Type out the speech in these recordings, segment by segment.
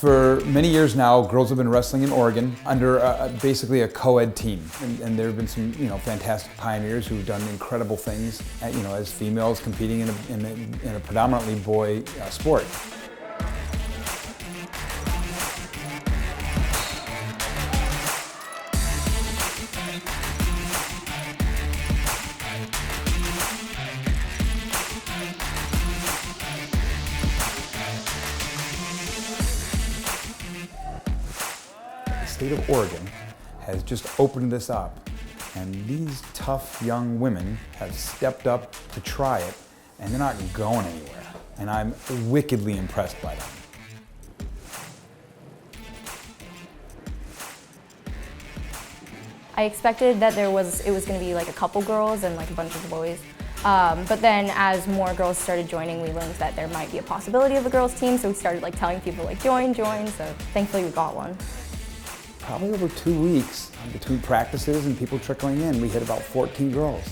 For many years now, girls have been wrestling in Oregon under basically a co-ed team. And there have been some fantastic pioneers who've done incredible things as females competing in a predominantly boy sport. The state of Oregon has just opened this up, and these tough young women have stepped up to try it, and they're not going anywhere. And I'm wickedly impressed by them. I expected that it was going to be like a couple girls and like a bunch of boys. But then as more girls started joining, we learned that there might be a possibility of a girls team, so we started like telling people like join, so thankfully we got one. Probably over 2 weeks, between practices and people trickling in, we hit about 14 girls.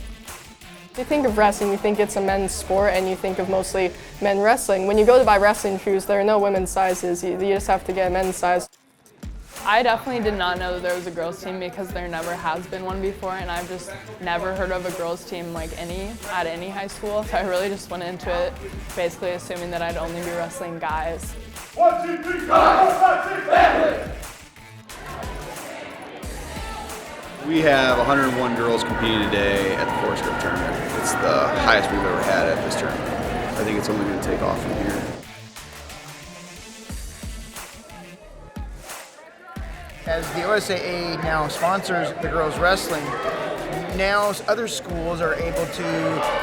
You think of wrestling, you think it's a men's sport, and you think of mostly men wrestling. When you go to buy wrestling shoes, there are no women's sizes. You just have to get a men's size. I definitely did not know that there was a girls team because there never has been one before, and I've just never heard of a girls team like at any high school. So I really just went into it basically assuming that I'd only be wrestling guys. 1, 2, 3, go! 1, 5, 6, family! We have 101 girls competing today at the Forest Grove tournament. It's the highest we've ever had at this tournament. I think it's only going to take off from here. As the OSAA now sponsors the girls wrestling, now other schools are able to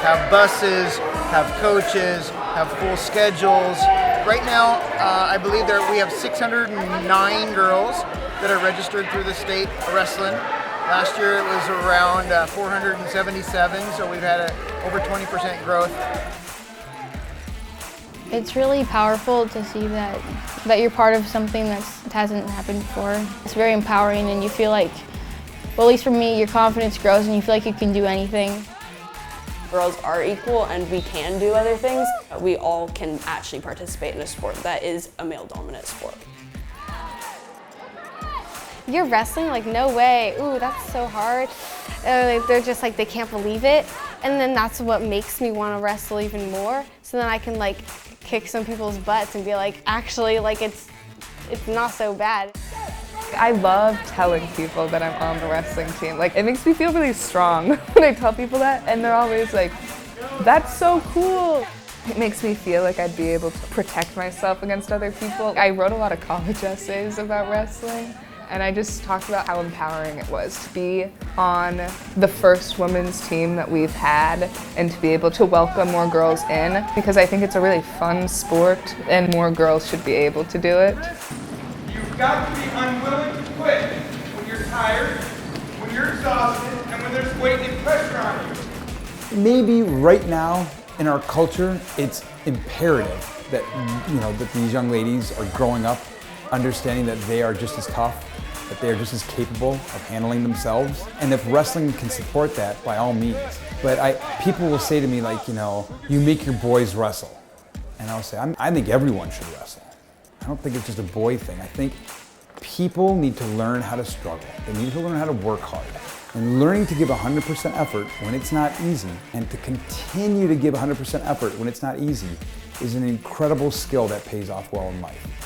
have buses, have coaches, have full schedules. Right now, I believe we have 609 girls that are registered through the state wrestling. Last year it was around 477, so we've had over 20% growth. It's really powerful to see that you're part of something that hasn't happened before. It's very empowering, and you feel like, well, at least for me, your confidence grows and you feel like you can do anything. Girls are equal and we can do other things. We all can actually participate in a sport that is a male-dominant sport. You're wrestling? Like, no way. Ooh, that's so hard. They're just like, they can't believe it. And then that's what makes me want to wrestle even more. So then I can like kick some people's butts and be like, actually, like it's not so bad. I love telling people that I'm on the wrestling team. Like, it makes me feel really strong when I tell people that, and they're always like, that's so cool. It makes me feel like I'd be able to protect myself against other people. I wrote a lot of college essays about wrestling, and I just talked about how empowering it was to be on the first women's team that we've had and to be able to welcome more girls in, because I think it's a really fun sport and more girls should be able to do it. You've got to be unwilling to quit when you're tired, when you're exhausted, and when there's weight and pressure on you. Maybe right now in our culture, it's imperative that that these young ladies are growing up understanding that they are just as tough, that they are just as capable of handling themselves. And if wrestling can support that, by all means. But people will say to me like, you make your boys wrestle. And I'll say, I think everyone should wrestle. I don't think it's just a boy thing. I think people need to learn how to struggle. They need to learn how to work hard. And learning to give 100% effort when it's not easy, and to continue to give 100% effort when it's not easy, is an incredible skill that pays off well in life.